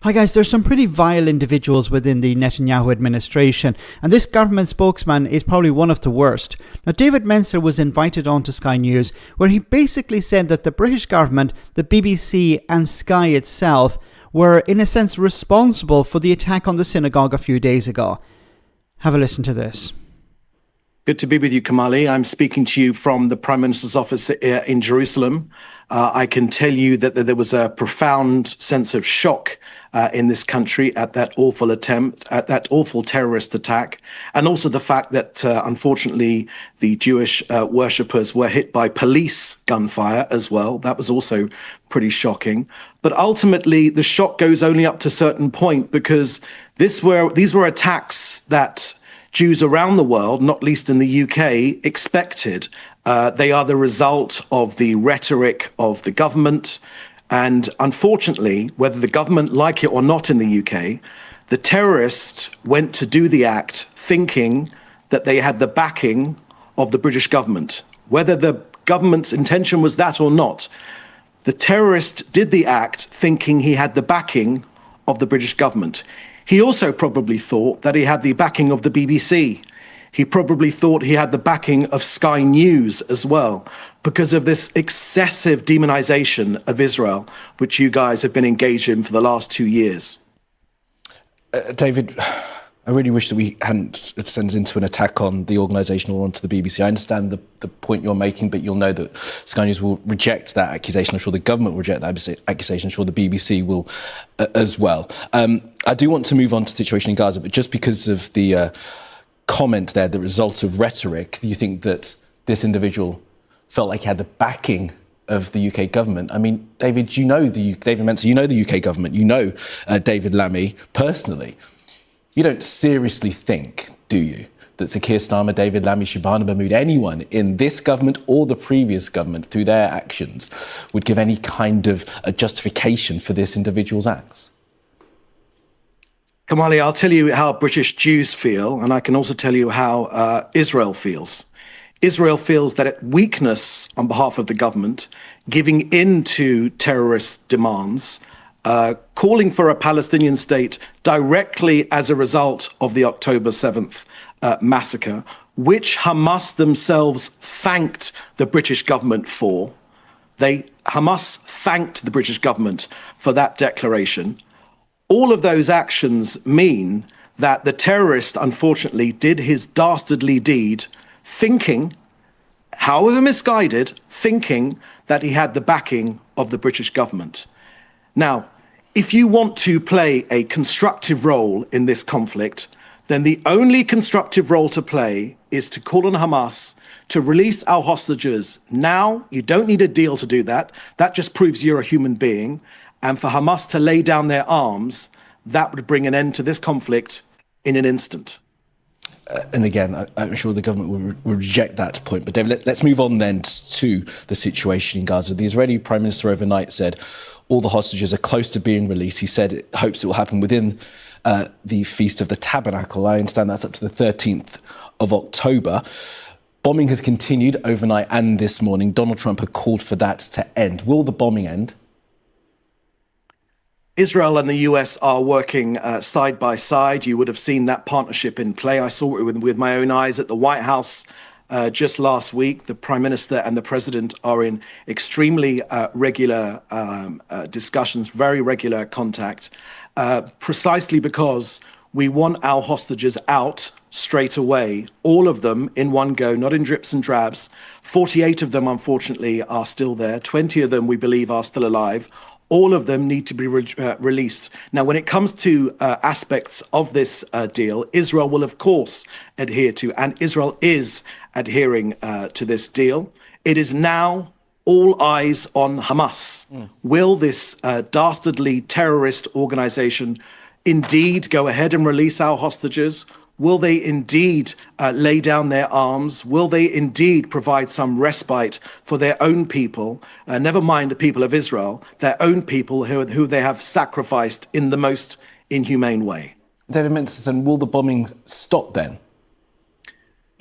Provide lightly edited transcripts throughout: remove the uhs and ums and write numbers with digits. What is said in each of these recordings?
Hi guys, there's some pretty vile individuals within the Netanyahu administration, and this government spokesman is probably one of the worst. Now, David Mencer was invited on to Sky News, where he basically said that the British government, the BBC and Sky itself were in a sense responsible for the attack on the synagogue a few days ago. Have a listen to this. Good to be with you, Kamali. I'm speaking to you from the Prime Minister's office in Jerusalem. I can tell you that there was a profound sense of shock in this country at that awful attempt, at that awful terrorist attack, and also the fact that, unfortunately, the Jewish worshippers were hit by police gunfire as well. That was also pretty shocking. But ultimately, the shock goes only up to a certain point, because these were attacks that Jews around the world, not least in the UK, expected. They are the result of the rhetoric of the government. And unfortunately, whether the government like it or not in the UK, the terrorists went to do the act thinking that they had the backing of the British government. Whether the government's intention was that or not, the terrorist did the act thinking he had the backing of the British government. He also probably thought that he had the backing of the BBC. He probably thought he had the backing of Sky News as well, because of this excessive demonization of Israel, which you guys have been engaged in for the last 2 years. David, I really wish that we hadn't descended into an attack on the organisation or onto the BBC. I understand the point you're making, but you'll know that Sky News will reject that accusation. I'm sure the government will reject that accusation. I'm sure the BBC will as well. I do want to move on to the situation in Gaza, but just because of the comment there, the result of rhetoric, do you think that this individual felt like he had the backing of the UK government? I mean, David, David Mencer, you know the UK government, you know David Lammy personally. You don't seriously think, do you, that Sir Keir Starmer, David Lammy, Shabana Mahmood, anyone in this government or the previous government, through their actions, would give any kind of a justification for this individual's acts? Kamali, I'll tell you how British Jews feel, and I can also tell you how Israel feels. Israel feels that weakness on behalf of the government, giving in to terrorist demands, calling for a Palestinian state directly as a result of the October 7th massacre, which Hamas themselves thanked the British government for. Hamas thanked the British government for that declaration. All of those actions mean that the terrorist, unfortunately, did his dastardly deed thinking, however misguided, thinking that he had the backing of the British government. Now, if you want to play a constructive role in this conflict, then the only constructive role to play is to call on Hamas to release our hostages now. You don't need a deal to do that. That just proves you're a human being. And for Hamas to lay down their arms, that would bring an end to this conflict in an instant. And again, I'm sure the government will reject that point. But David, let's move on then to the situation in Gaza. The Israeli Prime Minister overnight said all the hostages are close to being released. He said it hopes it will happen within the Feast of the Tabernacle. I understand that's up to the 13th of October. Bombing has continued overnight and this morning. Donald Trump had called for that to end. Will the bombing end? Israel and the US are working side by side. You would have seen that partnership in play. I saw it with my own eyes at the White House just last week. The Prime Minister and the President are in extremely regular discussions, very regular contact, precisely because we want our hostages out straight away, all of them in one go, not in drips and drabs. 48 of them, unfortunately, are still there. 20 of them, we believe, are still alive. All of them need to be released. Now, when it comes to aspects of this deal, Israel will, of course, adhere to, and Israel is adhering to this deal. It is now all eyes on Hamas. Will this dastardly terrorist organization indeed go ahead and release our hostages? Will they indeed lay down their arms? Will they indeed provide some respite for their own people? Never mind the people of Israel, their own people who they have sacrificed in the most inhumane way. David Mencer, will the bombing stop then?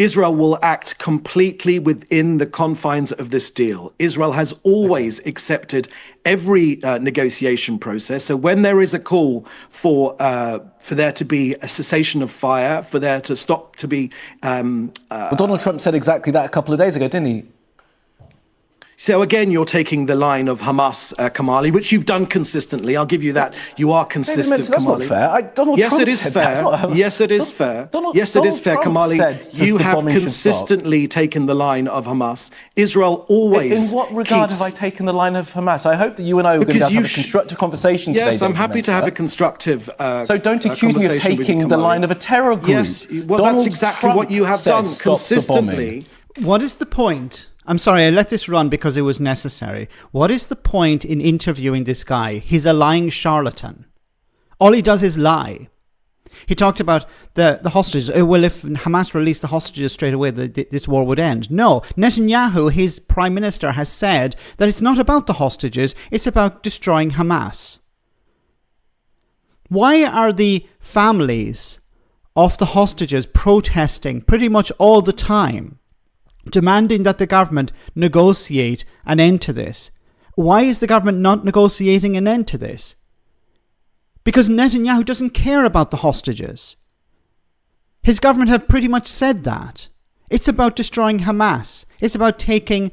Israel will act completely within the confines of this deal. Israel has always accepted every negotiation process. So when there is a call for there to be a cessation of fire, for there to stop to be... Well, Donald Trump said exactly that a couple of days ago, didn't he? So again, you're taking the line of Hamas, Kamali, which you've done consistently. I'll give you that. You are consistent, Mencer, that's Kamali. Not fair. Yes, it is fair. Yes, it is fair. Yes, it is fair, Kamali. You have consistently taken the line of Hamas. Israel always. In what regard have I taken the line of Hamas? I hope that you and I are going to have a constructive conversation today. Yes, I'm happy to have a constructive. So don't accuse me of taking the line of a terror group. Yes, well, that's exactly what you have done consistently. What is the point? I'm sorry, I let this run because it was necessary. What is the point in interviewing this guy? He's a lying charlatan. All he does is lie. He talked about the hostages. Well, if Hamas released the hostages straight away, this war would end. No, Netanyahu, his prime minister, has said that it's not about the hostages, it's about destroying Hamas. Why are the families of the hostages protesting pretty much all the time, demanding that the government negotiate an end to this? Why is the government not negotiating an end to this? Because Netanyahu doesn't care about the hostages. His government have pretty much said that. It's about destroying Hamas. It's about taking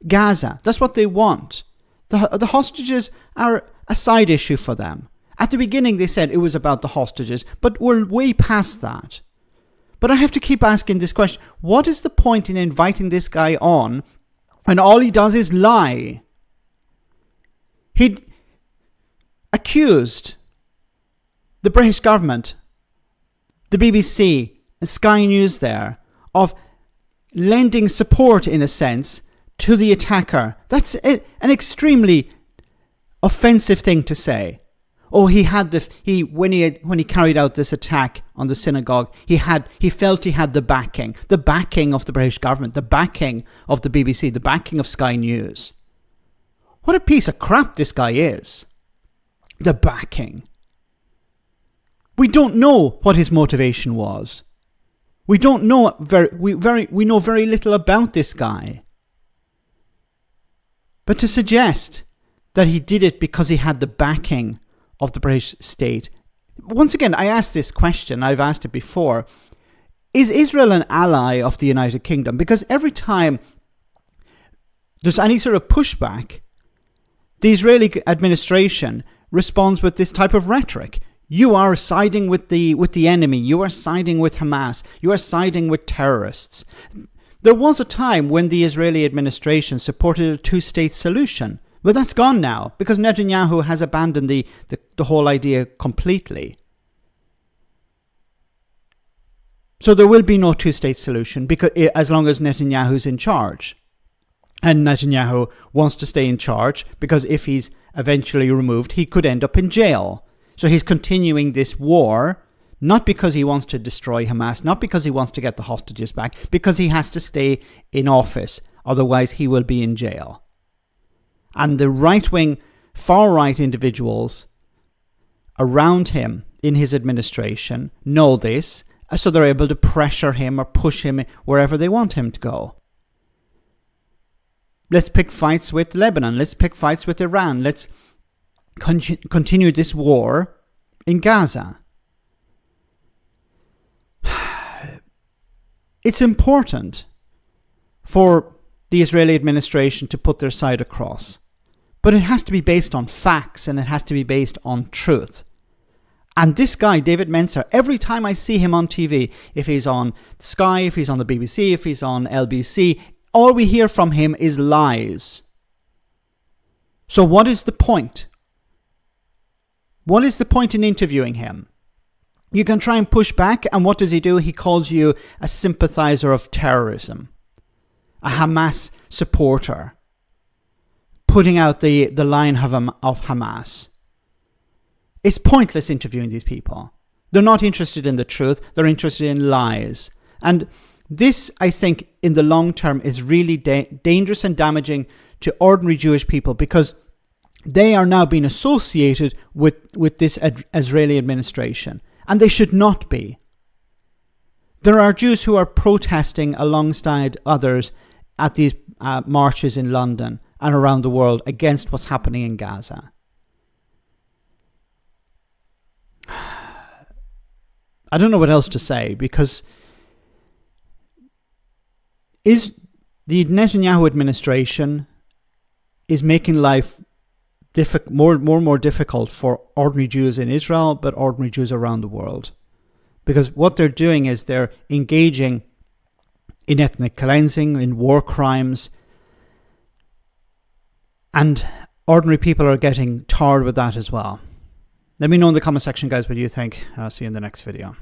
Gaza. That's what they want. The hostages are a side issue for them. At the beginning they said it was about the hostages, but we're way past that. But I have to keep asking this question. What is the point in inviting this guy on when all he does is lie? He accused the British government, the BBC and Sky News there, of lending support, in a sense, to the attacker. That's an extremely offensive thing to say. Oh, when he carried out this attack on the synagogue, he felt he had the backing of the British government, the backing of the BBC, the backing of Sky News. What a piece of crap this guy is. The backing. We don't know what his motivation was. We don't know we know very little about this guy. But to suggest that he did it because he had the backing of the British state. Once again, I asked this question, I've asked it before. Is Israel an ally of the United Kingdom? Because every time there's any sort of pushback, the Israeli administration responds with this type of rhetoric. You are siding with the enemy. You are siding with Hamas. You are siding with terrorists. There was a time when the Israeli administration supported a two-state solution. But that's gone now, because Netanyahu has abandoned the whole idea completely. So there will be no two-state solution because as long as Netanyahu's in charge. And Netanyahu wants to stay in charge because if he's eventually removed, he could end up in jail. So he's continuing this war, not because he wants to destroy Hamas, not because he wants to get the hostages back, because he has to stay in office. Otherwise, he will be in jail. And the right-wing, far-right individuals around him in his administration know this, so they're able to pressure him or push him wherever they want him to go. Let's pick fights with Lebanon. Let's pick fights with Iran. Let's continue this war in Gaza. It's important for the Israeli administration to put their side across. But it has to be based on facts and it has to be based on truth. And this guy, David Mencer, every time I see him on TV, if he's on Sky, if he's on the BBC, if he's on LBC, all we hear from him is lies. So what is the point? What is the point in interviewing him? You can try and push back, and what does he do? He calls you a sympathizer of terrorism, a Hamas supporter, putting out the line of Hamas. It's pointless interviewing these people. They're not interested in the truth. They're interested in lies. And this, I think, in the long term is really dangerous and damaging to ordinary Jewish people because they are now being associated with this Israeli administration. And they should not be. There are Jews who are protesting alongside others at these marches in London and around the world against what's happening in Gaza. I don't know what else to say, because is the Netanyahu administration is making life more and more difficult for ordinary Jews in Israel, but ordinary Jews around the world. Because what they're doing is they're engaging in ethnic cleansing, in war crimes, and ordinary people are getting tarred with that as well. Let me know in the comment section, guys, what you think. I'll see you in the next video.